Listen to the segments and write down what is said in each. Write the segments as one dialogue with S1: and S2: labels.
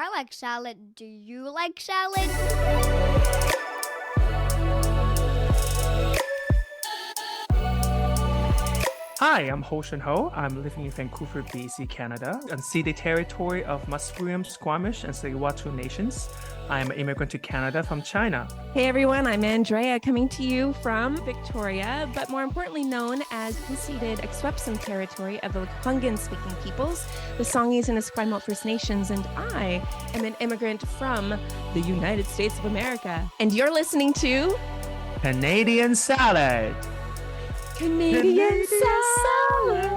S1: I like salad. Do you like salad?
S2: Hi, I'm Ho Shin Ho. I'm living in Vancouver, BC, Canada, unceded territory of Musqueam, Squamish, and Tsleil-Waututh nations. I'm an immigrant to Canada from China.
S3: Hey everyone, I'm Andrea coming to you from Victoria, but more importantly known as unceded Akwesasne territory of the Lekwungen-speaking peoples, the Songhees and Esquimalt First Nations, and I am an immigrant from the United States of America. And you're listening to
S2: Canadian salad.
S3: Canadian salad.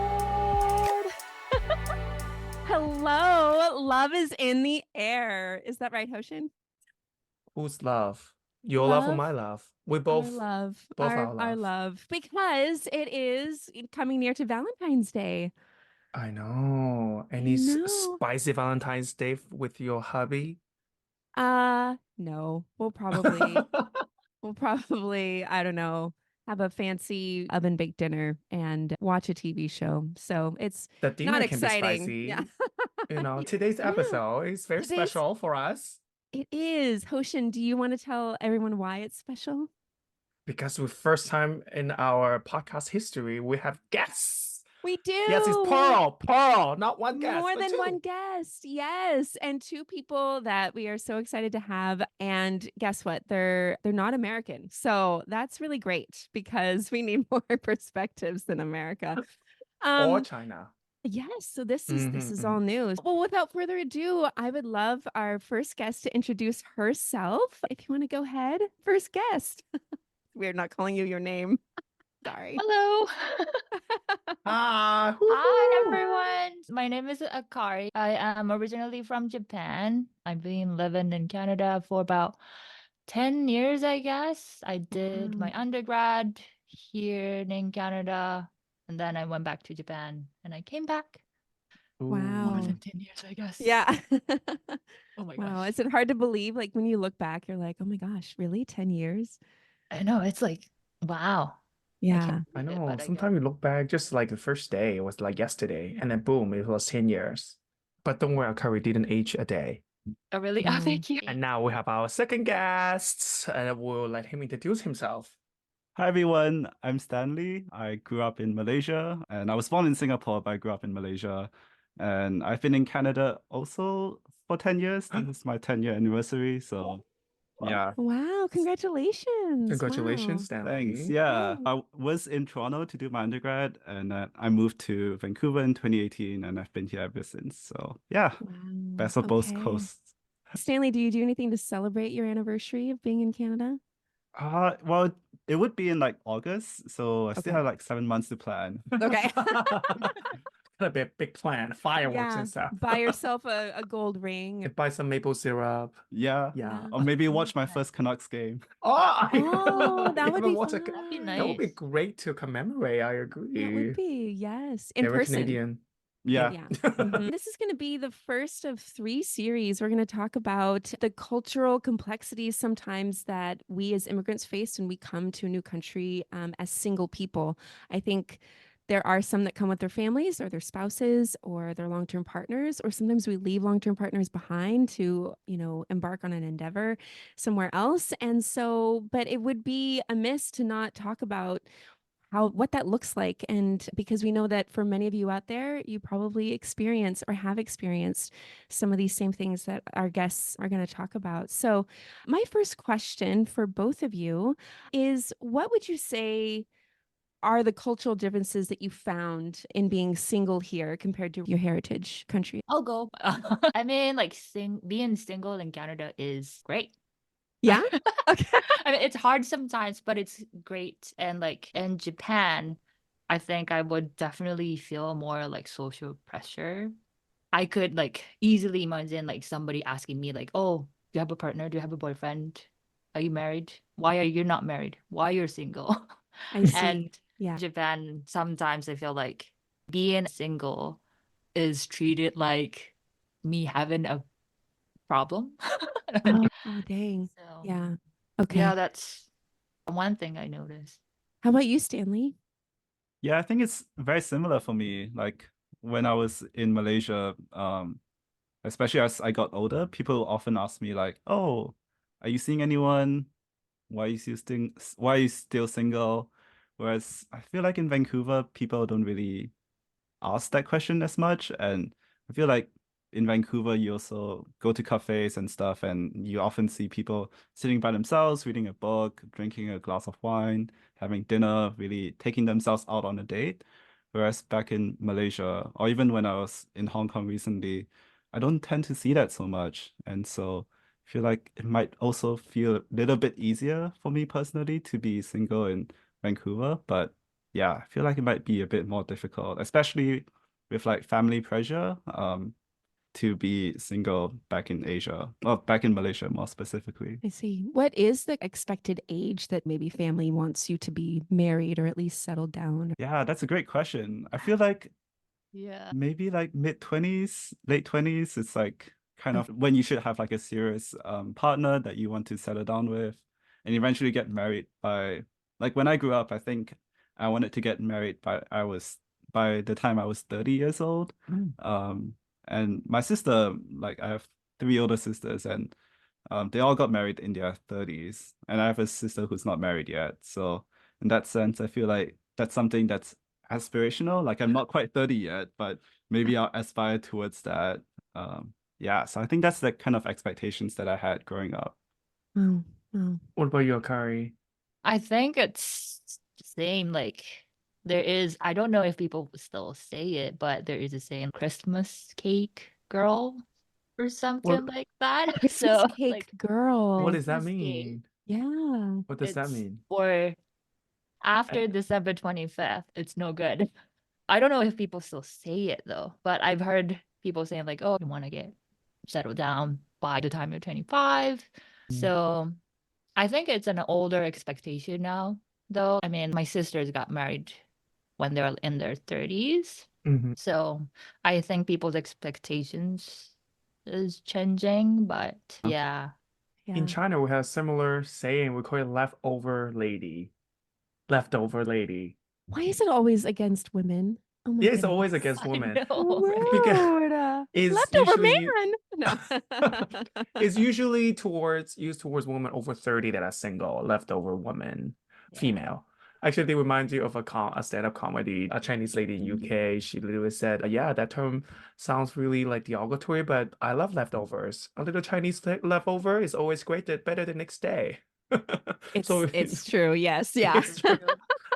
S3: Hello, love is in the air. Is that right, Hoshin?
S2: Whose love? Your love or
S3: Love?
S2: my love? We
S3: Our
S2: both
S3: love,
S2: our
S3: our
S2: love.
S3: love, because it is coming near to Valentine's Day.
S2: I know. Any
S3: know.
S2: spicy Valentine's Day with your hubby?
S3: No, we'll probably, I don't know, have a fancy oven baked dinner and watch a TV show. So it's
S2: The dinner
S3: not
S2: can be
S3: exciting.
S2: spicy.
S3: Yeah.
S2: Today's
S3: Yeah.
S2: episode is very
S3: Today's-
S2: special for us
S3: It is. Hoshin, do you want to tell everyone why it's special?
S2: because for the first time in our podcast history, we have guests.
S3: We do.
S2: Yes, it's Pearl, not one guest,
S3: More
S2: but
S3: than
S2: two.
S3: one guest. Yes. And two people that we are so excited to have. And guess what? They're not American. So that's really great because we need more perspectives than America.
S2: Or China.
S3: Yes, so this is all news. Well, without further ado, I would love our first guest to introduce herself. If you want to go ahead, first guest. We're not calling you your name. Sorry.
S4: Hello.
S2: Ah,
S4: Hi, everyone. My name is Akari. I am originally from Japan. I've been living in Canada for about 10 years, I guess. I did my undergrad here in Canada, and then I went back to Japan, and I came back.
S3: Wow.
S4: More than 10 years, I guess.
S3: Yeah.
S4: Oh my
S3: Wow.
S4: gosh.
S3: Is it hard to believe? Like when you look back, you're like, oh my gosh, really? 10 years?
S4: I know. It's like, wow.
S3: Yeah.
S2: I
S4: believe it,
S2: know.
S4: but I
S2: Sometimes you look back, just like the first day, it was like yesterday, and then boom, it was 10 years. But don't worry, Akari didn't age a day.
S4: Oh, really?
S3: Wow.
S4: Oh, thank you.
S2: And now we have our second guest, and we'll let him introduce himself.
S5: Hi everyone, I'm Stanley. I grew up in Malaysia and I was born in Singapore, but I grew up in Malaysia. And I've been in Canada also for 10 years. This is my 10-year anniversary. So yeah.
S3: Wow. Congratulations.
S2: Congratulations,
S3: Wow.
S2: Stanley.
S5: Thanks. Yeah. I was in Toronto to do my undergrad and I moved to Vancouver in 2018 and I've been here ever since. So yeah,
S3: Wow.
S5: best of both
S3: Okay.
S5: coasts.
S3: Stanley, do you do anything to celebrate your anniversary of being in Canada?
S5: Well, it would be in like August, so I still
S3: Okay.
S5: have like 7 months to plan.
S3: Okay.
S2: A big plan, fireworks
S3: Yeah.
S2: and stuff.
S3: Buy yourself a gold ring.
S2: Buy some maple syrup.
S5: Yeah.
S2: Yeah.
S5: Or maybe watch my
S4: Nice.
S5: first Canucks game.
S2: Oh,
S3: Oh, that would be fun.
S4: That'd be
S2: That would be
S4: nice.
S2: great to commemorate. I agree.
S3: That would be, yes. In
S2: Very
S3: person.
S2: Canadian.
S5: Yeah.
S3: Yeah. This is going to be the first of 3 series. We're going to talk about the cultural complexities sometimes that we as immigrants face when we come to a new country as single people. I think there are some that come with their families or their spouses or their long-term partners, or sometimes we leave long-term partners behind to, embark on an endeavor somewhere else. And so, but it would be amiss to not talk about what that looks like. And because we know that for many of you out there, you probably experience or have experienced some of these same things that our guests are going to talk about. So my first question for both of you is, what would you say are the cultural differences that you found in being single here compared to your heritage country?
S4: I'll go. I mean, like being single in Canada is great.
S3: Yeah. Okay.
S4: I mean, it's hard sometimes, but it's great. And like in Japan, I think I would definitely feel more like social pressure. I could like easily imagine like somebody asking me like, "Oh, do you have a partner? Do you have a boyfriend? Are you married? Why are you not married? Why you're single?"
S3: I see.
S4: And
S3: Yeah.
S4: Japan, sometimes I feel like being single is treated like me having a problem.
S3: Oh, dang.
S4: So,
S3: Yeah. Okay.
S4: yeah, that's one thing I noticed.
S3: How about you, Stanley?
S5: Yeah, I think it's very similar for me. Like when I was in Malaysia, especially as I got older, people often ask me like, "Oh, are you seeing anyone? Why are you still single?" Whereas I feel like in Vancouver, people don't really ask that question as much. And I feel like in Vancouver, you also go to cafes and stuff, and you often see people sitting by themselves, reading a book, drinking a glass of wine, having dinner, really taking themselves out on a date. Whereas back in Malaysia, or even when I was in Hong Kong recently, I don't tend to see that so much. And so I feel like it might also feel a little bit easier for me personally to be single in Vancouver. But yeah, I feel like it might be a bit more difficult, especially with like family pressure, to be single back in Asia, or back in Malaysia more specifically.
S3: I see. What is the expected age that maybe family wants you to be married or at least settled down?
S5: Yeah, that's a great question. I feel like
S4: Yeah.
S5: maybe like mid-20s, late 20s, it's like kind of when you should have like a serious partner that you want to settle down with and eventually get married by, like when I grew up, I think I wanted to get married by the time I was 30 years old. And my sister, like I have three older sisters, and they all got married in their 30s, and I have a sister who's not married yet. So in that sense, I feel like that's something that's aspirational. Like I'm not quite 30 yet, but maybe I'll aspire towards that. Yeah, so I think that's the kind of expectations that I had growing up.
S3: Oh, oh.
S2: What about you, Akari?
S4: I think it's the same. Like there is, I don't know if people still say it, but there is a saying, Christmas cake girl or something like that.
S3: Christmas
S4: So
S3: cake
S4: like
S3: girl.
S2: What does that
S4: Christmas cake,
S2: mean?
S3: Yeah.
S2: What does that
S4: it's
S2: mean?
S4: for after December 25th. It's no good. I don't know if people still say it though, but I've heard people saying like, oh, you want to get settled down by the time you're 25. So I think it's an older expectation now, though. I mean, my sisters got married when they were in their 30s.
S2: Mhm.
S4: So I think people's expectations is changing, but yeah.
S3: Yeah.
S2: In China, we have a similar saying. We call it leftover lady. Leftover lady.
S3: Why is it always against women? Oh my
S2: Yeah, it's always
S3: goodness.
S2: against
S4: I
S2: women.
S4: know, right?
S2: Because
S3: Rude.
S2: it's
S3: Leftover
S2: usually
S3: man. No.
S2: it's usually used towards women over 30 that are single, leftover woman,
S4: Yeah.
S2: female. Actually, they remind you of a stand-up comedy, a Chinese lady in UK. She literally said, "Yeah, that term sounds really like derogatory, but I love leftovers. A little Chinese leftover is always great, better the next day." So
S3: It's true. Yes. Yeah.
S2: it's true.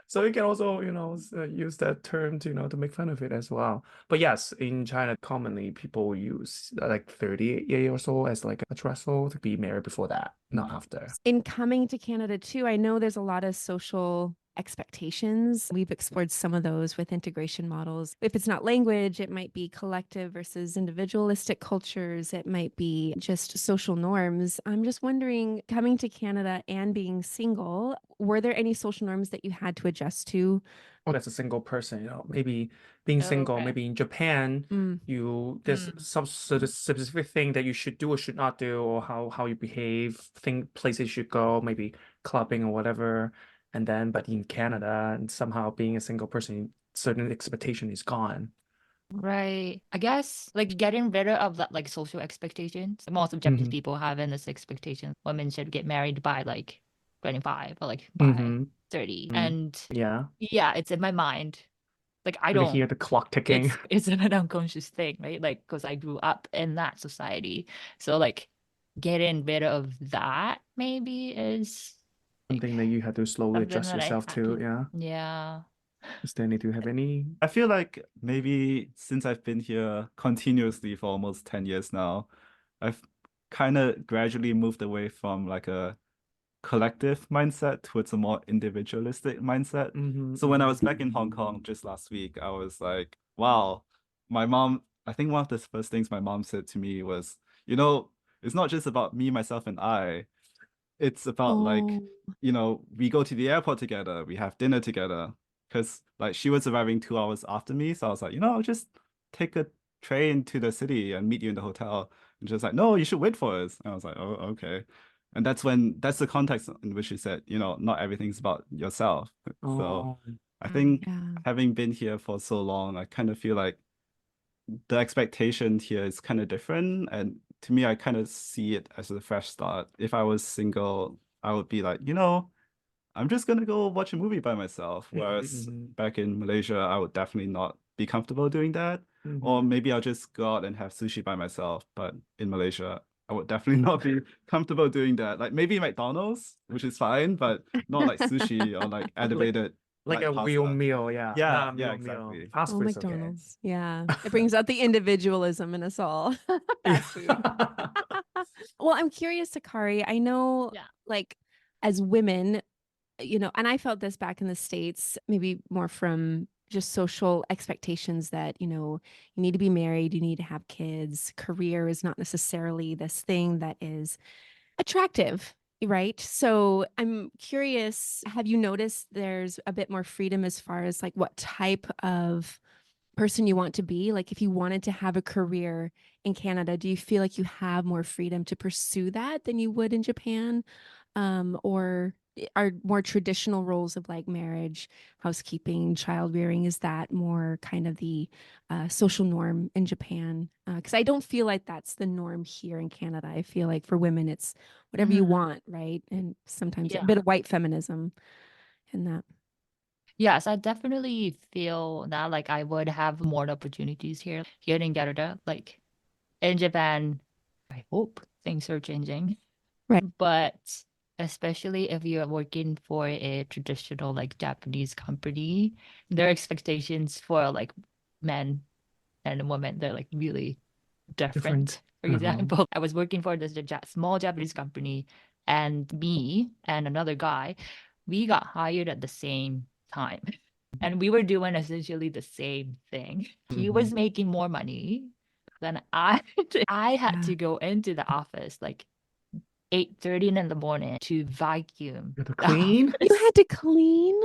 S2: So you can also, use that term to, to make fun of it as well. But yes, in China, commonly people use like 30 years old as like a threshold to be married before that, not after.
S3: In coming to Canada too, I know there's a lot of social expectations. We've explored some of those with integration models. If it's not language, it might be collective versus individualistic cultures. It might be just social norms. I'm just wondering, coming to Canada and being single, were there any social norms that you had to adjust to?
S2: Or as a single person, maybe being single,
S4: Okay.
S2: maybe in Japan, there's
S4: Mm.
S2: some sort of specific thing that you should do or should not do, or how you behave, places you should go, maybe clubbing or whatever. But in Canada, and somehow being a single person, certain expectation is gone.
S4: Right. I guess like getting rid of that like social expectations. Most of Japanese
S2: Mhm.
S4: people having this expectation women should get married by like 25 or like by 30. And
S2: Yeah,
S4: yeah, it's in my mind. Like I
S2: you can
S4: don't
S2: hear the clock ticking.
S4: it's an unconscious thing, right? Like because I grew up in that society. So like getting rid of that maybe is
S2: Something that you had to slowly
S4: something
S2: adjust
S4: that I
S2: yourself
S4: had
S2: to.
S4: to,
S2: Yeah.
S4: yeah.
S2: Stanley, do you have any?
S5: I feel like maybe since I've been here continuously for almost 10 years now, I've kind of gradually moved away from like a collective mindset towards a more individualistic mindset. So when I was back in Hong Kong just last week, I was like, wow, my mom, I think one of the first things my mom said to me was, it's not just about me, myself, and I. It's about like, we go to the airport together, we have dinner together. Because like she was arriving 2 hours after me. So I was like, I'll just take a train to the city and meet you in the hotel. And she was like, no, you should wait for us. And I was like, oh, okay. And that's the context in which she said, not everything's about yourself. So
S2: Oh,
S5: I think
S3: Yeah.
S5: having been here for so long, I kind of feel like the expectation here is kind of different. And to me, I kind of see it as a fresh start. If I was single, I would be like, I'm just gonna go watch a movie by myself. Whereas
S2: Mhm.
S5: back in Malaysia, I would definitely not be comfortable doing that. Or
S2: Mhm.
S5: maybe I'll just go out and have sushi by myself. But in Malaysia, I would definitely not be comfortable doing that. Like maybe McDonald's, which is fine, but not like sushi or like elevated
S2: Like
S5: like
S2: a real
S5: pasta.
S2: meal, yeah.
S5: Yeah,
S2: Not a
S5: yeah,
S2: meal meal.
S5: exactly.
S2: Fast
S3: Oh,
S2: food is okay.
S3: McDonald's. Yeah. It brings out the individualism in us all. Fast food. Well, I'm curious, Sakari. I know,
S4: Yeah.
S3: like, as women, and I felt this back in the States, maybe more from just social expectations that, you need to be married, you need to have kids. Career is not necessarily this thing that is attractive, right? So I'm curious, have you noticed there's a bit more freedom as far as like what type of person you want to be? Like if you wanted to have a career in Canada, do you feel like you have more freedom to pursue that than you would in Japan? Or are more traditional roles of like marriage, housekeeping, child rearing, is that more kind of the social norm in Japan? Because I don't feel like that's the norm here in Canada. I feel like for women, it's whatever you
S4: Mhm.
S3: want, right? And sometimes a
S4: Yeah.
S3: bit of white feminism in that.
S4: Yes, I definitely feel that like I would have more opportunities here in Canada. Like in Japan, I hope things are changing.
S3: Right.
S4: But especially if you're working for a traditional like Japanese company, their expectations for like men and women, they're like really different. For
S2: Uh-huh.
S4: example, I was working for this small Japanese company, and me and another guy, we got hired at the same time. And we were doing essentially the same thing. He was making more money than I did. I had
S3: Yeah.
S4: to go into the office like 8:30 in the morning to vacuum
S2: You have to
S4: the
S2: clean?
S3: You
S4: office.
S3: had to clean?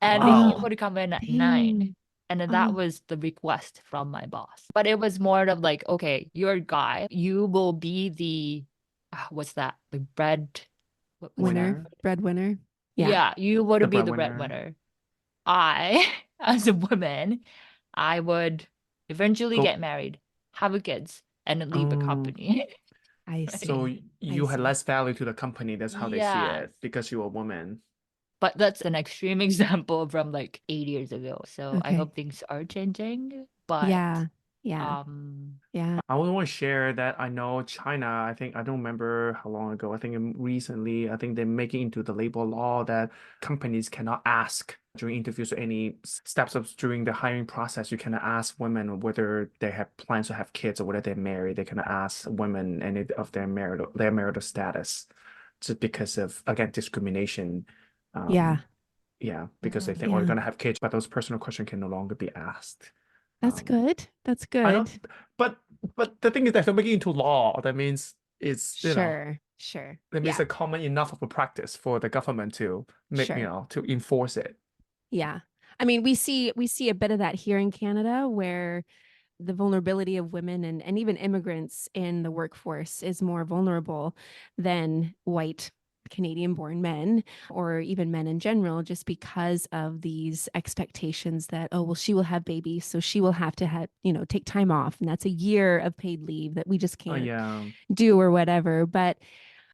S4: And he
S2: Wow.
S4: would come in at 9.
S3: Dang.
S4: And then that
S3: Oh.
S4: was the request from my boss. But it was more of like, okay, you're a guy. You will be the, what's that? The what was that?
S3: Winner, breadwinner. Yeah.
S4: Yeah, you would
S2: The
S4: be the
S2: breadwinner.
S4: breadwinner. I, as a woman, I would eventually
S2: Go.
S4: get married, have a kids, and then leave the
S2: Oh,
S4: company.
S3: I
S2: so
S3: see.
S2: you had
S3: see.
S2: less value to the company. That's how they see
S4: Yes.
S2: it because you're a woman.
S4: But that's an extreme example from like 8 years ago. So I
S3: Okay.
S4: hope things are changing. But
S3: Yeah. Yeah.
S4: um
S3: Yeah.
S2: I would want to share that I know China, I don't remember how long ago, recently, I think they're making into the labor law that companies cannot ask during interviews or any steps of during the hiring process, you cannot ask women whether they have plans to have kids or whether they're married. They cannot ask women any of their marital status just because of, again, discrimination.
S3: Yeah.
S2: Yeah, because they think, oh,
S3: Yeah.
S2: you're gonna have kids, but those personal questions can no longer be asked.
S3: That's
S2: Um,
S3: good. That's
S2: I don't,
S3: good.
S2: but the thing is that if they're making it into law, that means it's
S3: Sure. Sure.
S2: that means
S3: Yeah.
S2: a common enough of a practice for the government to make
S3: Sure.
S2: to enforce it.
S3: Yeah. I mean, we see a bit of that here in Canada where the vulnerability of women and even immigrants in the workforce is more vulnerable than white Canadian born men or even men in general, just because of these expectations that, oh, well, she will have babies, so she will have to have, take time off. And that's a year of paid leave that we just
S2: Oh
S3: can't
S2: yeah,
S3: do or whatever. But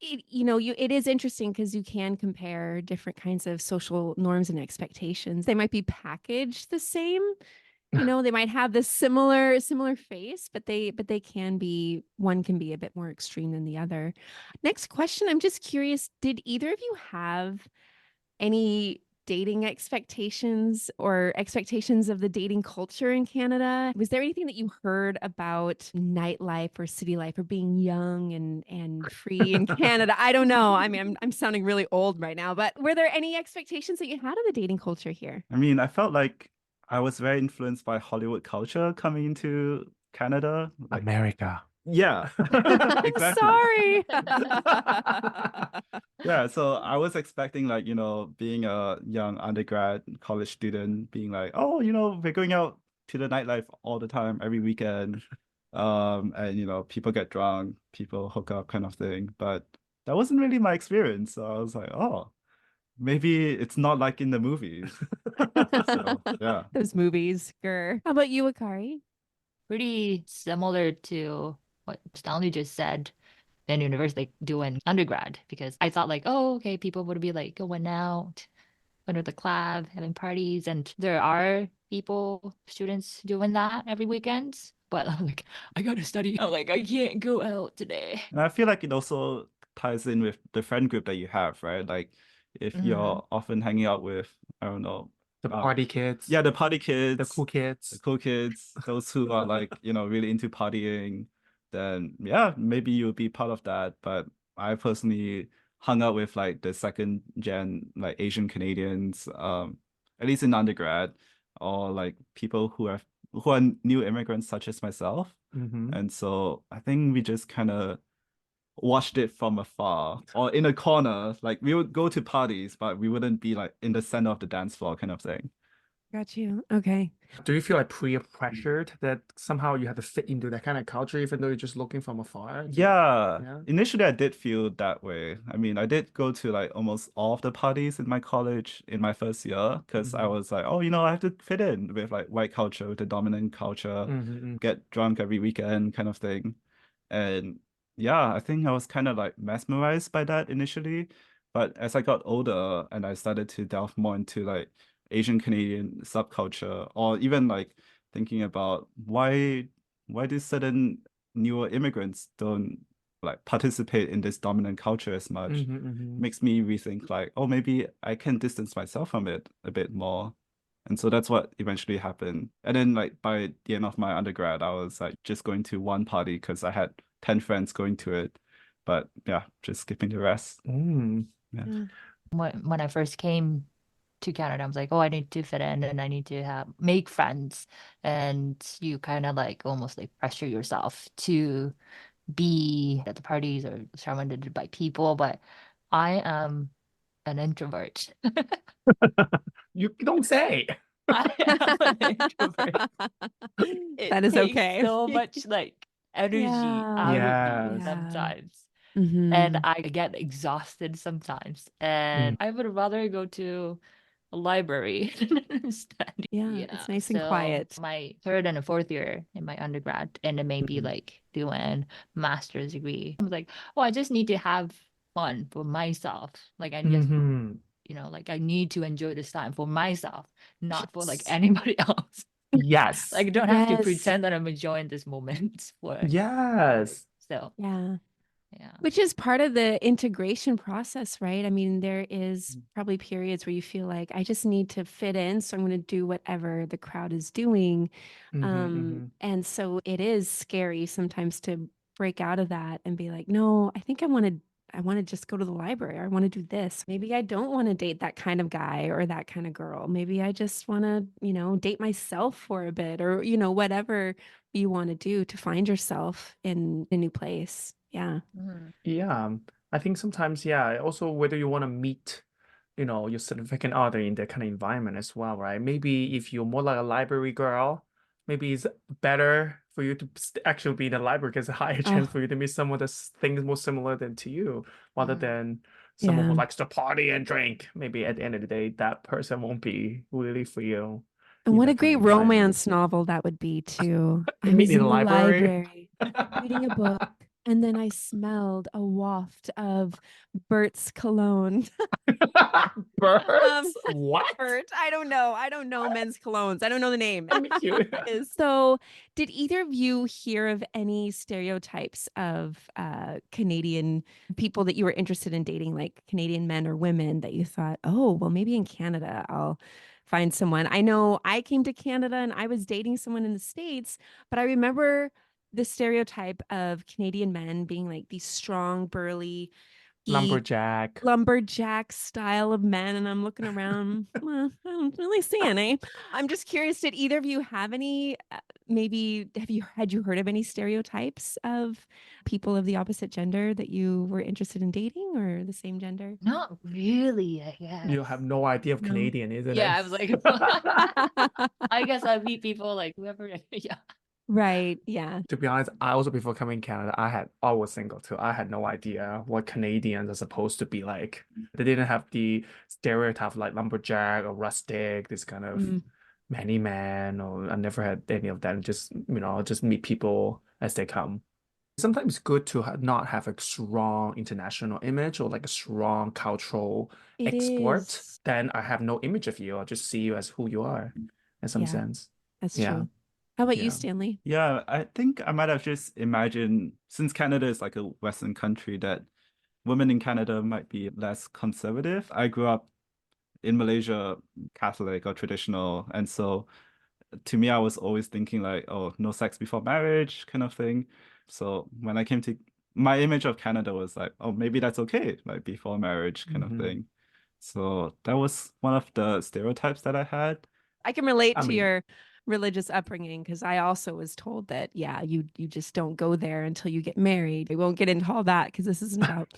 S3: it is interesting because you can compare different kinds of social norms and expectations. They might be packaged the same, they might have this similar face, but they can be, one can be a bit more extreme than the other. Next question, I'm just curious, did either of you have any dating expectations or expectations of the dating culture in Canada? Was there anything that you heard about nightlife or city life or being young and free in Canada? I don't know. I mean, I'm sounding really old right now, but were there any expectations that you had of the dating culture here?
S5: I mean, I felt like I was very influenced by Hollywood culture coming into Canada. Like,
S2: America.
S5: yeah, exactly.
S3: Sorry.
S5: Yeah, so I was expecting like, being a young undergrad college student, being like, oh, we're going out to the nightlife all the time, every weekend. And people get drunk, people hook up kind of thing. But that wasn't really my experience. So I was like, oh, maybe it's not like in the movies. So yeah.
S3: Those movies. Grr. How about you, Akari?
S4: Pretty similar to what Stanley just said in university, like doing undergrad, because I thought like, oh, okay, people would be like going out under the club, having parties, and there are people, students doing that every weekend. But I'm like, I gotta study. I'm like, I can't go out today.
S5: And I feel like it also ties in with the friend group that you have, right? Like if
S4: Mhm.
S5: you're often hanging out with, I don't know,
S2: The party kids.
S5: yeah, the party
S2: The
S5: kids,
S2: cool kids.
S5: the cool kids, those who are like, really into partying, then yeah, maybe you'll be part of that. But I personally hung out with like the second gen, like Asian Canadians, at least in undergrad, or like people who are new immigrants such as myself.
S2: Mhm.
S5: And so I think we just kind of watched it from afar or in a corner. Like we would go to parties, but we wouldn't be like in the center of the dance floor kind of thing.
S3: Got you. Okay.
S2: Do you feel like peer pressured that somehow you have to fit into that kind of culture, even though you're just looking from afar?
S5: Yeah.
S2: Yeah.
S5: Initially I did feel that way. I mean, I did go to like almost all of the parties in my college in my first year because I
S2: Mhm.
S5: was like, oh, I have to fit in with like white culture, with the dominant culture,
S2: Mhm.
S5: get drunk every weekend kind of thing. And yeah, I think I was kind of like mesmerized by that initially. But as I got older and I started to delve more into like Asian Canadian subculture, or even like thinking about why do certain newer immigrants don't like participate in this dominant culture as much,
S2: Mhm. Mhm.
S5: makes me rethink like, oh, maybe I can distance myself from it a bit more. And so that's what eventually happened. And then like by the end of my undergrad, I was like just going to one party because I had 10 friends going to it. But yeah, just skipping the rest.
S2: Mm.
S5: Yeah.
S3: Yeah.
S4: When I first came to Canada, I was like, oh, I need to fit in and I need to make friends. And you kind of like almost like pressure yourself to be at the parties or surrounded by people. But I am an introvert.
S2: You don't say.
S4: I am an introvert. It
S3: That is
S4: takes
S3: okay.
S4: so much like energy
S3: Yeah.
S4: out of me
S2: Yes.
S4: sometimes.
S3: Mhm.
S4: And I get exhausted sometimes. And I would rather go to a library than study.
S3: Yeah, it's nice and
S4: So
S3: quiet.
S4: my third and a fourth year in my undergrad, and then maybe
S2: Mhm.
S4: like doing master's degree. I was like, oh, I just need to have fun for myself. Like I just,
S2: Mhm.
S4: like I need to enjoy this time for myself, not for like
S2: Yes.
S4: anybody else.
S2: Yes.
S4: Like I don't have to
S3: Yes.
S4: pretend that I'm enjoying this moment for
S2: Yes.
S4: so
S3: Yeah.
S4: yeah.
S3: Which is part of the integration process, right? I mean, there is probably periods where you feel like I just need to fit in, so I'm going to do whatever the crowd is doing.
S2: Mhm. Mhm.
S3: And so it is scary sometimes to break out of that and be like, no, I think I want to just go to the library. I want to do this. Maybe I don't want to date that kind of guy or that kind of girl. Maybe I just want to, date myself for a bit or, whatever you want to do to find yourself in a new place. Yeah.
S4: Mhm.
S2: Yeah. I think sometimes, yeah, also whether you want to meet, your significant other in that kind of environment as well, right? Maybe if you're more like a library girl, maybe it's better for you to actually be in the library because a higher chance
S3: Oh,
S2: for you to meet someone that's thinks more similar than to you, rather
S4: Mhm.
S2: than someone who
S3: yeah.
S2: likes to party and drink. Maybe at the end of the day, that person won't be really for you
S3: And
S2: in
S3: what a
S2: that kind
S3: great
S2: of environment.
S3: romance novel that would be too. I
S2: Meet
S3: was
S2: in
S3: in
S2: the
S3: the
S2: library.
S3: library reading a book, and then I smelled a waft of Bert's cologne.
S2: Birds? What?
S3: Bert, I don't know. I don't know men's colognes. I don't know the name.
S2: Thank you.
S3: So, did either of you hear of any stereotypes of Canadian people that you were interested in dating, like Canadian men or women, that you thought, oh, well, maybe in Canada I'll find someone? I know I came to Canada and I was dating someone in the States, but I remember the stereotype of Canadian men being like these strong, burly, geek,
S2: Lumberjack.
S3: lumberjack style of men. And I'm looking around, well, I don't really see any. I'm just curious, did either of you have any, maybe had you heard of any stereotypes of people of the opposite gender that you were interested in dating, or the same gender?
S4: Not really, I
S2: You
S4: guess.
S2: have no idea of
S3: No.
S2: Canadian, isn't
S4: Yeah,
S2: it?
S4: I was like, I guess I meet people like whoever. Yeah.
S3: Right. Yeah.
S2: To be honest, I also before coming to Canada, I was single too. I had no idea what Canadians are supposed to be like. They didn't have the stereotype like lumberjack or rustic, this kind of
S3: Mm.
S2: manly man, or I never had any of that. Just, just meet people as they come. Sometimes it's good to not have a strong international image or like a strong cultural
S3: It
S2: export.
S3: is.
S2: Then I have no image of you. I'll just see you as who you are in some
S3: Yeah,
S2: sense.
S3: that's
S2: Yeah.
S3: true. How about you,
S2: Yeah.
S3: Stanley?
S5: Yeah, I think I might have just imagined, since Canada is like a Western country, that women in Canada might be less conservative. I grew up in Malaysia, Catholic or traditional, and so to me, I was always thinking like, oh, no sex before marriage kind of thing. So when I came to my image of Canada was like, oh, maybe that's okay, like before marriage kind of
S2: Mhm.
S5: thing. So that was one of the stereotypes that I had.
S3: I can relate
S2: I
S3: to
S2: mean,
S3: your religious upbringing because I also was told that, yeah, you just don't go there until you get married. We won't get into all that because this isn't about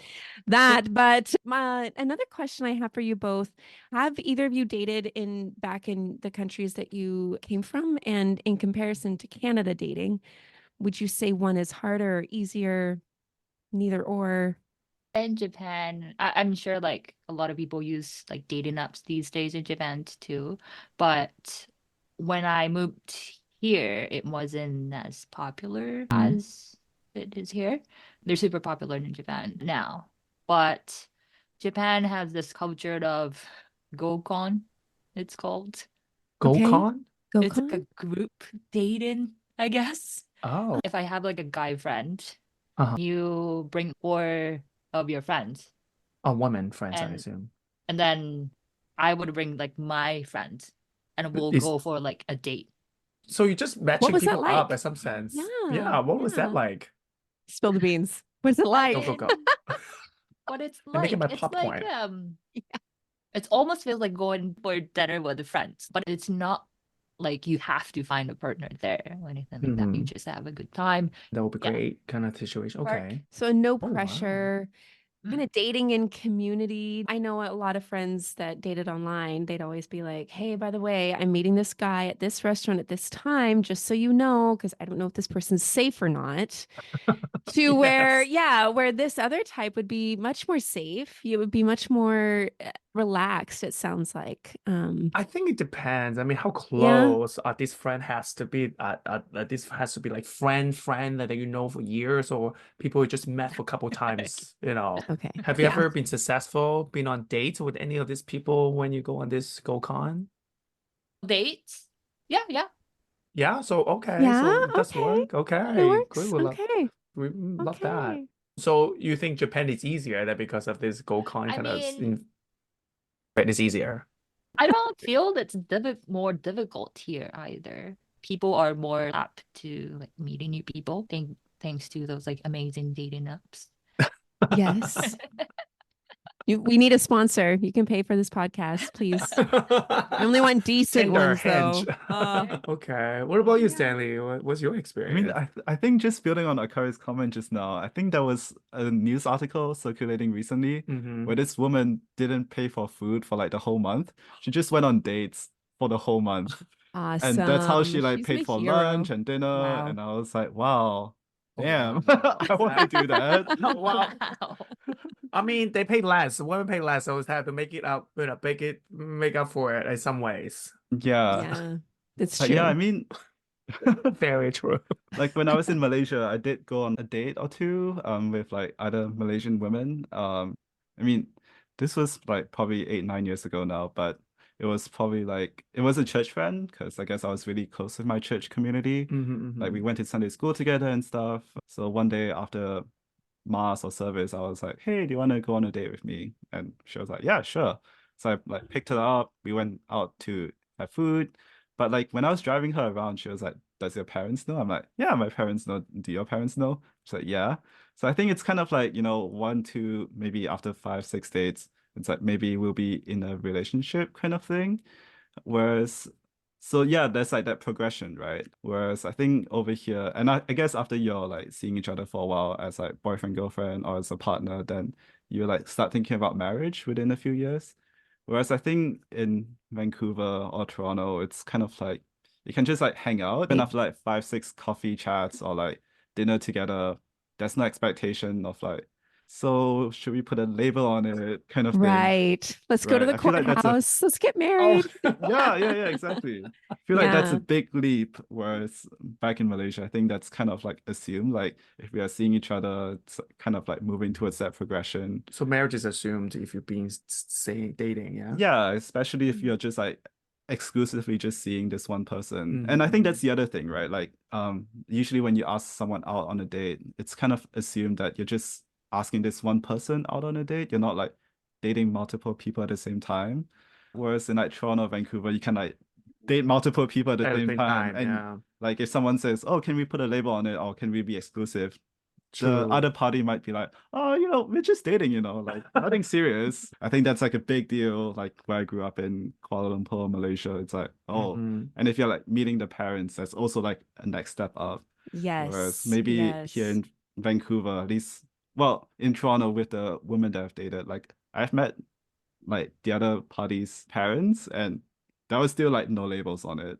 S3: that. But another question I have for you both: have either of you dated back in the countries that you came from? And in comparison to Canada dating, would you say one is harder or easier? Neither or.
S4: In Japan, I'm sure like a lot of people use like dating apps these days in Japan too. But when I moved here, it wasn't as popular as it is here. They're super popular in Japan now. But Japan has this culture of gokon, it's called.
S3: Okay.
S2: Gokon?
S4: It's like
S3: Gokon?
S4: a group dating, I guess.
S2: Oh,
S4: If I have like a guy friend,
S2: uh-huh.
S4: you bring four of your friends,
S2: Women friends, I
S4: and
S2: assume.
S4: then I would bring like my friends, and we'll
S2: Is
S4: go for like a date.
S2: so you're just
S3: What
S2: matching
S3: was that
S2: people up in
S3: like?
S2: some sense.
S3: Yeah.
S2: Yeah, what was that
S3: Yeah.
S2: like?
S3: Spill the beans. What's it
S4: I
S3: like?
S2: Go,
S4: mean,
S2: go, go.
S4: but it's
S2: I'm making my
S4: like
S2: popcorn.
S4: it's almost feels like going for dinner with friends, but it's not like you have to find a partner there or anything like that. You
S2: Mhm.
S4: just have a good time.
S2: That would be
S4: Yeah.
S2: great kind of situation.
S4: Work.
S2: Okay.
S3: So no
S2: Oh, wow.
S3: pressure, kind of dating in community. I know a lot of friends that dated online. They'd always be like, hey, by the way, I'm meeting this guy at this restaurant at this time, just so you know, because I don't know if this person's safe or not. To where,
S2: Yes.
S3: yeah, where this other type would be much more safe. You would be much more relaxed, it sounds like.
S2: I think it depends. I mean, how
S3: Yeah.
S2: close this friend has to be. This has to be like friend that you know for years, or people you just met for a couple times.
S3: Okay.
S2: Have you
S3: Yeah.
S2: ever been successful, been on dates with any of these people when you go on this GoCon?
S4: Dates? Yeah.
S2: Yeah. So okay.
S3: Yeah.
S2: So it does
S3: Okay.
S2: work.
S3: It
S2: Okay.
S3: works.
S2: Good.
S3: Okay.
S2: We love that.
S3: Okay.
S2: So you think Japan is easier that because of this GoCon
S4: I
S2: kind of
S4: mean,
S2: it's easier.
S4: I don't feel that's more difficult here either. People are more apt to like meeting new people, thanks to those like amazing dating apps.
S3: Yes. We need a sponsor. You can pay for this podcast, please. I only want decent
S2: Tinder,
S3: ones,
S2: Hinge.
S3: though.
S2: Okay. What about you,
S3: Yeah.
S2: Stanley? What's your
S5: I mean,
S2: experience?
S5: I think just building on Akari's comment just now, I think there was a news article circulating recently
S2: Mhm.
S5: where this woman didn't pay for food for like the whole month. She just went on dates for the whole month.
S3: Awesome.
S5: And that's how she like
S3: She's
S5: paid
S3: a
S5: for
S3: hero.
S5: lunch and dinner.
S3: Wow.
S5: And I was like, wow,
S2: Oh,
S5: damn,
S2: wow.
S5: I want to do that.
S2: Wow.
S4: Wow.
S2: I mean, they pay less. Women pay less, so it's have to make it up, make up for it in some ways.
S5: Yeah.
S3: Yeah, that's
S5: But
S3: true.
S5: yeah, I mean,
S2: Very true.
S5: like when I was in Malaysia, I did go on a date or two with like other Malaysian women. I mean, this was like probably 8, 9 years ago now, but it was probably like it was a church friend because I guess I was really close with my church community. Like we went to Sunday school together and stuff. So one day after mass or service, I was like, hey, do you want to go on a date with me? And she was like, yeah, sure. So I like picked her up. We went out to have food. But like when I was driving her around, she was like, does your parents know? I'm like, yeah, my parents know. Do your parents know? She's like, yeah. So I think it's kind of like, 1, 2, maybe after 5, 6 dates, it's like maybe we'll be in a relationship kind of thing. Whereas, so yeah, there's like that progression, right? Whereas I think over here, and I guess after you're like seeing each other for a while as like boyfriend, girlfriend, or as a partner, then you like start thinking about marriage within a few years. Whereas I think in Vancouver or Toronto, it's kind of like You can just like hang out and after like 5, 6 coffee chats or like dinner together. There's no expectation of like, so should we put a label on it kind of thing.
S3: Right. Let's go to
S5: Right.
S3: the
S5: I feel like that's a
S3: courthouse. Let's get
S2: Oh,
S3: married.
S5: yeah, exactly. I feel like that's
S3: Yeah.
S5: a big leap. Whereas back in Malaysia, I think that's kind of like assumed. Like if we are seeing each other, it's kind of like moving towards that progression.
S2: so marriage is assumed if you're being say dating, yeah?
S5: Yeah, especially if you're just like exclusively just seeing this one person.
S2: Mm,
S5: And I think that's the other thing, right? Like usually when you ask someone out on a date, it's kind of assumed that you're just asking this one person out on a date. You're not like dating multiple people at the same time. Whereas in like Toronto, Vancouver, you can like date multiple people at the
S2: At the
S5: same
S2: same
S5: time.
S2: time,
S5: And
S2: yeah.
S5: like if someone says, "Oh, can we put a label on it?" or "Can we be exclusive?" the
S2: True.
S5: other party might be like, "Oh, we're just dating, like nothing serious." I think that's like a big deal. Like where I grew up in Kuala Lumpur, Malaysia, it's like, oh,
S2: Mhm.
S5: and if you're like meeting the parents, that's also like a next step up. Whereas
S3: Yes.
S5: maybe here
S3: Yes.
S5: in Vancouver, at least, well, in Toronto with the women that I've dated, like I've met like the other party's parents, and there was still like no labels on it.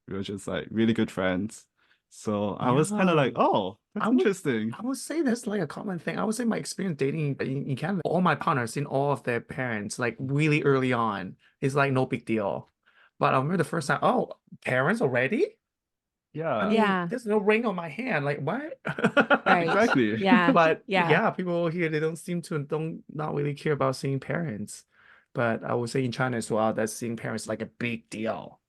S5: We were just like really good friends. So I was kind of like,
S2: Yeah.
S5: oh, that's
S2: I would-
S5: interesting.
S2: I would say that's like a common thing. I would say my experience dating in Canada, all my partners in all of their parents, like really early on, is like no big deal. But I remember the first time, oh, parents already? I
S5: Yeah.
S2: mean,
S3: Yeah.
S2: there's no ring on my hand. Like what?
S3: Right.
S5: Exactly.
S3: Yeah.
S2: But
S3: Yeah.
S2: yeah, people here they don't seem to don't not really care about seeing parents. But I would say in China as well, that seeing parents like a big deal.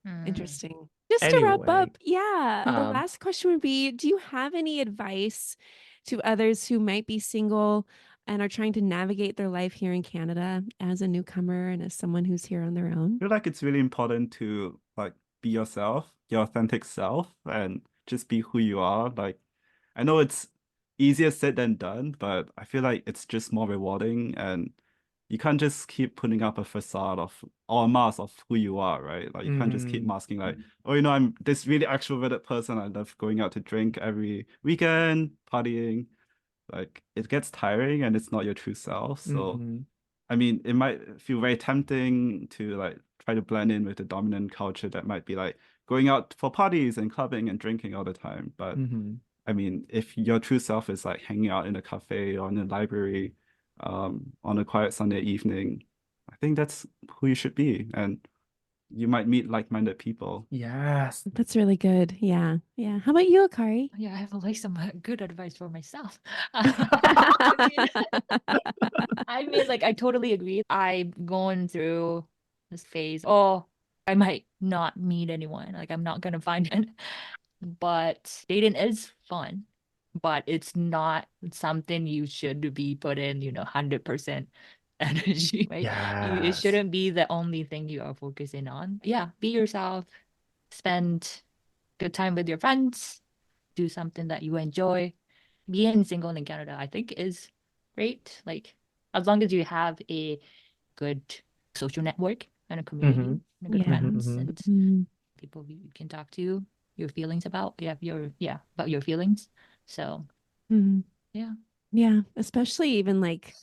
S4: Mm.
S3: Interesting. Just to wrap
S2: Anyway,
S3: up, yeah, the
S2: um,
S3: last question would be, do you have any advice to others who might be single and are trying to navigate their life here in Canada as a newcomer and as someone who's here on their own?
S5: I feel like it's really important to like be yourself, your authentic self, and just be who you are. Like, I know it's easier said than done, but I feel like it's just more rewarding, and you can't just keep putting up a facade of or a mask of who you are, right? Like you can't just keep
S2: Mhm.
S5: masking like, oh, I'm this really extroverted person. I love going out to drink every weekend, partying. Like it gets tiring and it's not your true self. So
S2: Mhm.
S5: I mean, it might feel very tempting to like try to blend in with the dominant culture that might be like going out for parties and clubbing and drinking all the time. But
S2: Mhm.
S5: I mean, if your true self is like hanging out in a cafe or in a library, on a quiet Sunday evening, I think that's who you should be. And you might meet like-minded people.
S2: Yes.
S3: That's really good. Yeah. Yeah. How about you, Akari?
S4: Yeah, I have like some good advice for myself. I mean, like, I totally agree. I'm going through this phase. Oh, I might not meet anyone. Like, I'm not gonna find it. But dating is fun, but it's not something you should be put in, 100% energy, right? It
S2: Yes.
S4: shouldn't be the only thing you are focusing on. Yeah, be yourself, spend good time with your friends, do something that you enjoy. Being single in Canada, I think, is great. Like, as long as you have a good social network and a community
S2: Mhm.
S4: and good
S3: Yeah.
S4: friends
S2: Mhm.
S4: and
S3: Mm,
S4: people you can talk to your feelings about. About your feelings. So
S3: mm.
S4: yeah.
S3: Yeah. Especially even like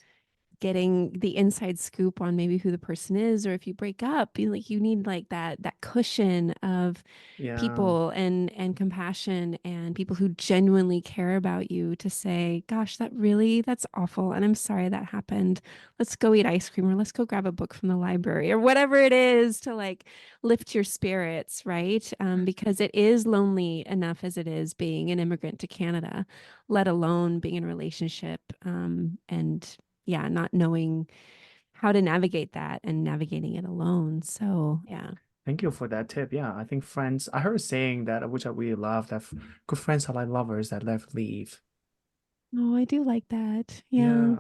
S3: getting the inside scoop on maybe who the person is, or if you break up, you need like that cushion of
S2: Yeah.
S3: people and compassion and people who genuinely care about you to say, gosh, that's awful, and I'm sorry that happened. Let's go eat ice cream, or let's go grab a book from the library, or whatever it is to like lift your spirits, right? Because it is lonely enough as it is being an immigrant to Canada, let alone being in a relationship, and yeah, not knowing how to navigate that and navigating it alone. So yeah.
S2: Thank you for that tip. Yeah, I think friends, I heard a saying that which I really love, that good friends are like lovers that never leave.
S3: Oh, I do like that. Yeah.
S2: Yeah.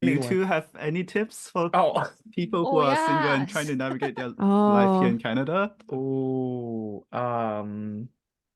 S5: Do you
S2: Anyway.
S5: two have any tips for
S2: Oh,
S5: people who
S4: Oh,
S5: are single and trying
S4: yes.
S5: to navigate their life here
S3: Oh,
S5: in Canada?
S2: oh,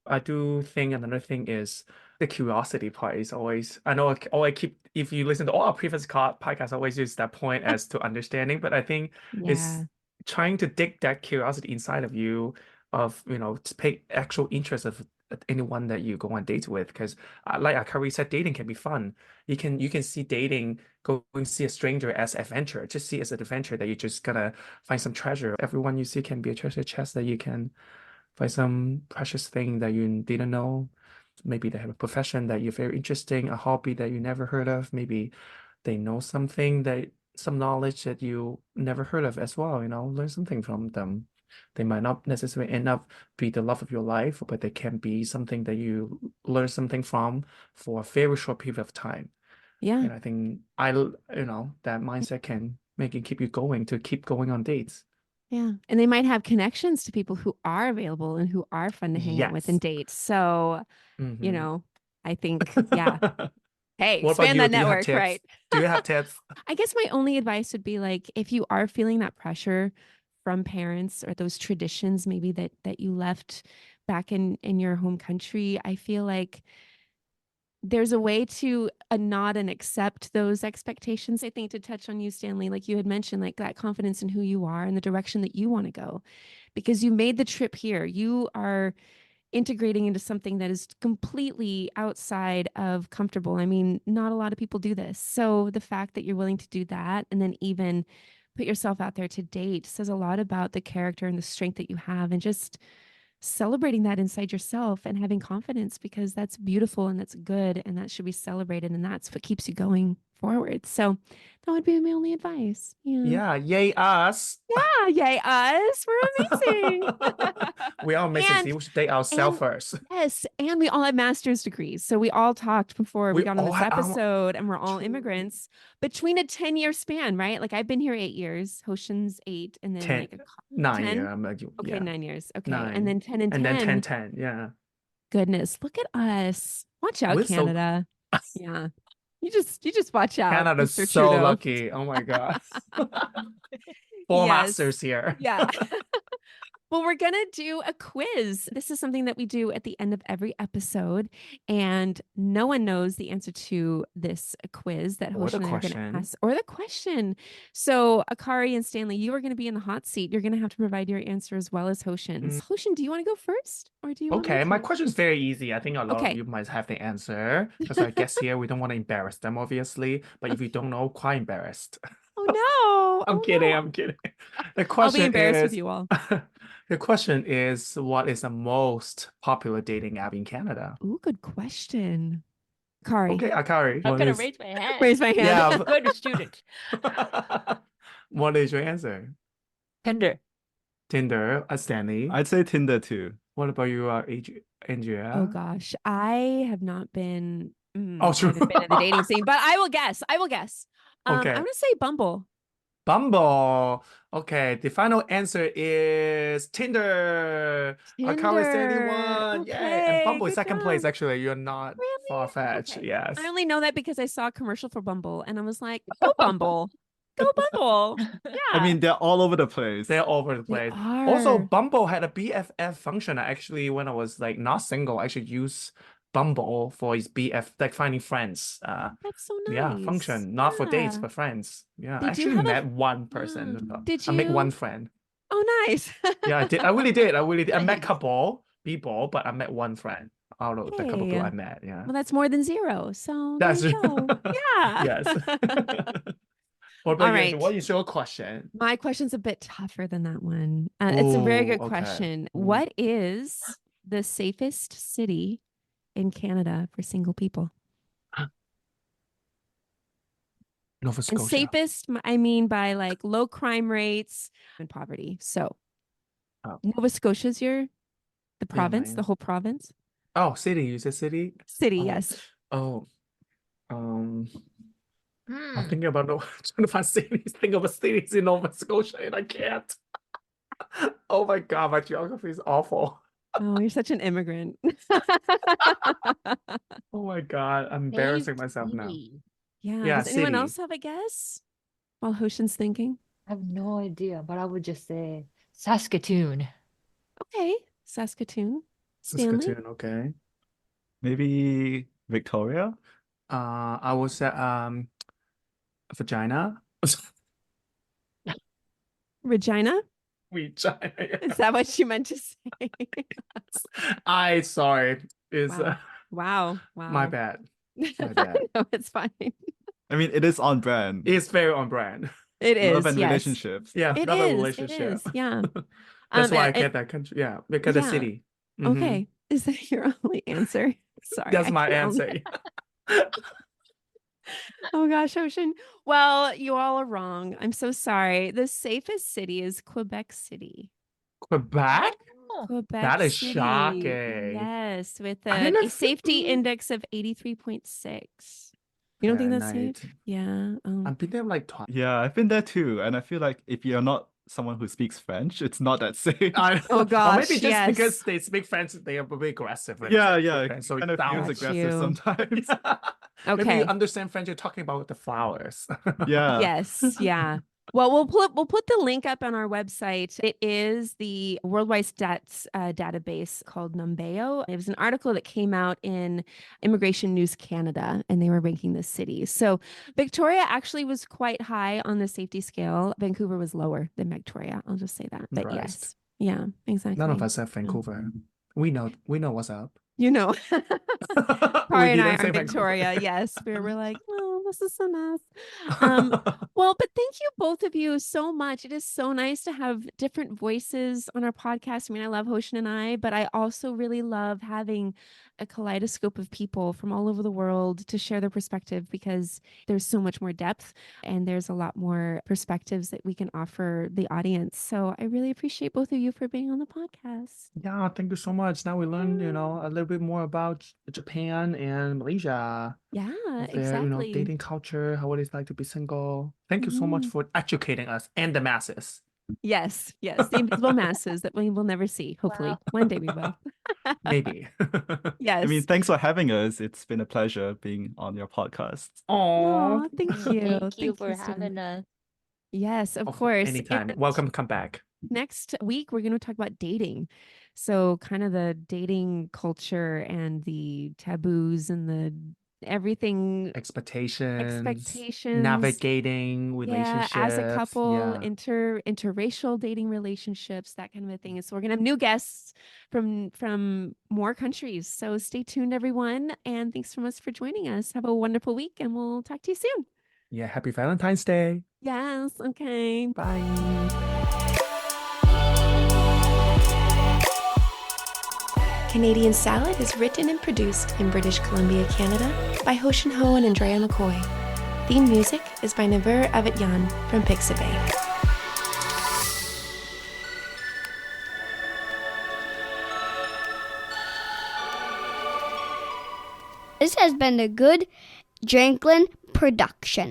S2: I do think another thing is the curiosity part is always, I know I keep, if you listen to all our previous podcasts, I always use that point as to understanding, but I think
S3: yeah.
S2: it's trying to dig that curiosity inside of you of, to pay actual interest of anyone that you go on dates with. Because like Akari said, dating can be fun. You can see dating, going see a stranger as adventure. Just see it as an adventure that you're just gonna find some treasure. Everyone you see can be a treasure chest that you can find some precious thing that you didn't know. Maybe they have a profession that you're very interesting, a hobby that you never heard of. Maybe they know something some knowledge that you never heard of as well, learn something from them. They might not necessarily end up be the love of your life, but they can be something that you learn something from for a very short period of time.
S3: Yeah.
S2: And I think that mindset can make it keep you going to keep going on dates.
S3: Yeah. And they might have connections to people who are available and who are fun to hang out with and
S2: Yes.
S3: date. So, you
S2: Mhm.
S3: know, I think, yeah. Hey,
S2: What about
S3: expand
S2: you?
S3: that
S2: Do you have
S3: network,
S2: tips?
S3: right?
S2: Do you have tips?
S3: I guess my only advice would be like, if you are feeling that pressure from parents or those traditions maybe that you left back in your home country, I feel like there's a way to nod and accept those expectations. I think to touch on you, Stanley, like you had mentioned, like that confidence in who you are and the direction that you want to go, because you made the trip here. You are integrating into something that is completely outside of comfortable. I mean, not a lot of people do this. So the fact that you're willing to do that and then even put yourself out there to date says a lot about the character and the strength that you have, and just celebrating that inside yourself and having confidence, because that's beautiful and that's good and that should be celebrated, and that's what keeps you going forward. So that would be my only advice.
S2: Yeah, yay us.
S3: Yeah, yay us. We're amazing.
S2: We are amazing.
S3: And-
S2: See, we should date ourselves
S3: and-
S2: first.
S3: Yes, and we all have master's degrees. So we all talked before we
S2: We
S3: got on
S2: all
S3: this
S2: have-
S3: episode, and we're all
S2: True.
S3: immigrants between a 10-year span, right? Like I've been here 8 years, Hoshin's 8, and then
S2: 10,
S3: like
S2: 9
S3: 10?
S2: year. I'm like,
S3: okay,
S2: yeah.
S3: 9 years. Okay.
S2: 9.
S3: And then 10 and 10.
S2: And then 10. Yeah.
S3: Goodness, look at us. Watch out,
S2: We're so-
S3: Canada. Yeah. You just watch out.
S2: Canada's
S3: Mr.
S2: so
S3: Trudeau.
S2: lucky. Oh my God. 4
S3: Yes.
S2: masters here.
S3: Yeah. Well, we're going to do a quiz. This is something that we do at the end of every episode, and no one knows the answer to this quiz that
S2: Or
S3: Hoshin
S2: the
S3: and I are going
S2: question.
S3: to ask, or the question. So, Akari and Stanley, you are going to be in the hot seat. You're going to have to provide your answer as well as Hoshin's. Hoshin, do you want to go first, or do you want me
S2: Okay, my
S3: to?
S2: question is very easy. I think a lot
S3: Okay.
S2: of you might have the answer because I guess here we don't want to embarrass them, obviously. But if you don't know, quite embarrassed.
S3: Oh no!
S2: I'm
S3: Oh,
S2: kidding.
S3: no.
S2: I'm kidding. The
S3: I'll
S2: question
S3: be embarrassed
S2: is,
S3: with you all.
S2: the question is, what is the most popular dating app in Canada?
S3: Ooh, good question. Kari,
S2: Okay, Akari.
S4: I'm
S2: what
S4: gonna
S2: is-
S4: raise my hand.
S3: raise my hand.
S2: Yeah,
S4: Good student.
S2: What is your answer?
S4: Tinder.
S2: Tinder, Stanley.
S5: I'd say Tinder too.
S2: What about you, Andrea?
S3: Oh gosh, I have not been.
S2: Oh,
S3: I
S2: true.
S3: haven't been in the dating scene, but I will guess.
S2: Okay.
S3: I'm gonna say Bumble.
S2: Bumble. Okay, the final answer is Tinder. Akari Stanley
S3: Tinder.
S2: won. Yay.
S3: Okay,
S2: And Bumble is
S3: good
S2: second place,
S3: job.
S2: actually. You're not
S3: Really?
S2: far-fetched.
S3: Okay.
S2: Yes.
S3: I only know that because I saw a commercial for Bumble, and I was like, "Go Bumble, go Bumble." Yeah.
S5: I mean, they're all over the place.
S2: They're all over the
S3: They
S2: place. Also,
S3: are.
S2: Bumble had a BFF function. I actually, when I was like not single, I actually use Bumble for his BF, like finding friends.
S3: That's so nice.
S2: Yeah, function. Not for dates,
S3: Yeah.
S2: but friends. Yeah.
S3: Did
S2: I
S3: you
S2: actually
S3: have a-
S2: met one person.
S3: Did
S2: I met
S3: you?
S2: one friend.
S3: Oh, nice.
S2: Yeah, I did. I really did. I met couple people, but I met one friend out of the couple people
S3: Hey.
S2: I met. Yeah.
S3: Well, that's more than 0. So
S2: That's
S3: there you
S2: true.
S3: go. Yeah.
S2: Yes. What about
S3: All
S2: you?
S3: right.
S2: What is your question?
S3: My question's a bit tougher than that one. It's a very
S2: Ooh,
S3: good
S2: okay.
S3: question.
S2: Ooh.
S3: What is the safest city in Canada for single people?
S2: Nova
S3: And
S2: Scotia.
S3: safest, I mean by like low crime rates and poverty. So
S2: Oh.
S3: Nova Scotia's the province, the
S2: mine.
S3: whole province.
S2: Oh, city. You said city?
S3: City,
S2: Oh.
S3: yes.
S2: Oh. I'm
S4: Hmm.
S2: thinking about trying to find cities. Think of a cities in Nova Scotia, and I can't. Oh my God, my geography is awful.
S3: Oh, you're such an immigrant.
S2: Oh my God, I'm embarrassing myself now.
S4: City.
S3: Yeah.
S2: Yeah,
S3: Does anyone
S2: city.
S3: else have a guess while Hoshin's thinking?
S4: I have no idea, but I would just say Saskatoon.
S3: Okay. Saskatoon. Stanley.
S2: Saskatoon, okay.
S5: Maybe Victoria.
S2: I would say vagina.
S3: Regina.
S2: Vagina.
S3: Is that what you meant to say?
S2: I sorry. Is
S3: Wow. Wow. Wow.
S2: my bad. bad.
S3: No, it's fine.
S5: I mean, it is on brand.
S2: It's very on brand.
S3: It is.
S5: Love and
S3: yes.
S5: relationships.
S2: Yeah,
S3: It
S2: love and
S3: is. It
S2: relationship.
S3: is. Yeah.
S2: That's why I
S3: and-
S2: get that country. Yeah, because the
S3: Yeah.
S2: city. Mhm.
S3: Okay. Is that your only answer? Sorry.
S2: That's
S3: I
S2: my
S3: can only-
S2: answer.
S3: Oh gosh, Ocean. Well, you all are wrong. I'm so sorry. The safest city is Quebec City.
S2: Quebec?
S4: Oh,
S3: Quebec
S2: That is
S3: City.
S2: shocking.
S3: Yes, with
S2: I didn't
S3: a
S2: know-
S3: safety index of 83.6. You don't think
S2: Yeah,
S3: that's
S2: nice.
S3: safe? Yeah.
S2: I've been there like twice.
S5: Yeah, I've been there too, and I feel like if you're not someone who speaks French, it's not that safe.
S3: Oh
S2: Or
S3: gosh,
S2: maybe just
S3: yes.
S2: because they speak French, they are very aggressive. when
S5: Yeah,
S2: they speak
S5: yeah,
S2: French, so it
S5: kind of feels
S2: sounds
S3: Got
S5: aggressive
S3: you.
S5: sometimes.
S2: Maybe
S3: Okay.
S2: you understand French. You're talking about the flowers.
S5: Yeah.
S3: Yes, yeah. Well, we'll put the link up on our website. It is the worldwide stats database called Numbeo. It was an article that came out in Immigration News Canada, and they were ranking the cities. So Victoria actually was quite high on the safety scale. Vancouver was lower than Victoria. I'll just say that. But
S2: Impressed.
S3: yes, yeah, exactly.
S2: None of us have Vancouver. We know what's up.
S3: You know.
S2: We
S3: Kari and I
S2: didn't say
S3: are
S2: Vancouver.
S3: Victoria. Yes, we're like, oh, this is so nice. Well, but thank you both of you so much. It is so nice to have different voices on our podcast. I mean, I love Hoshin and I, but I also really love having a kaleidoscope of people from all over the world to share their perspective, because there's so much more depth and there's a lot more perspectives that we can offer the audience. So I really appreciate both of you for being on the podcast.
S2: Yeah, thank you so much. Now we learned, a little bit more about Japan and Malaysia.
S3: Yeah,
S2: Their,
S3: exactly.
S2: dating culture, how it is like to be single. Thank you so much for educating us and the masses.
S3: Yes, yes, the invisible masses that we will never see. Hopefully,
S4: Wow.
S3: one day we will.
S2: Maybe.
S3: Yes.
S5: I mean, thanks for having us. It's been a pleasure being on your podcast.
S2: Oh,
S3: Aw, thank you.
S4: Thank you for
S3: so
S4: having
S3: much.
S4: us.
S3: Yes, of course.
S2: Anytime.
S3: And
S2: Welcome to come back.
S3: next week, we're going to talk about dating. So, kind of the dating culture and the taboos and the everything,
S2: Expectations.
S3: expectations.
S2: Navigating
S3: Yeah,
S2: relationships.
S3: as a couple,
S2: Yeah.
S3: interracial dating relationships, that kind of a thing. So we're gonna have new guests from more countries. So stay tuned, everyone, and thanks so much for joining us. Have a wonderful week, and we'll talk to you soon.
S2: Yeah. Happy Valentine's Day.
S3: Yes. Okay.
S2: Bye.
S6: Canadian Salad is written and produced in British Columbia, Canada by Hoshin Ho and Andrea McCoy. Theme music is by Naver Avatyan from Pixabay.
S1: This has been a good Dranklin production.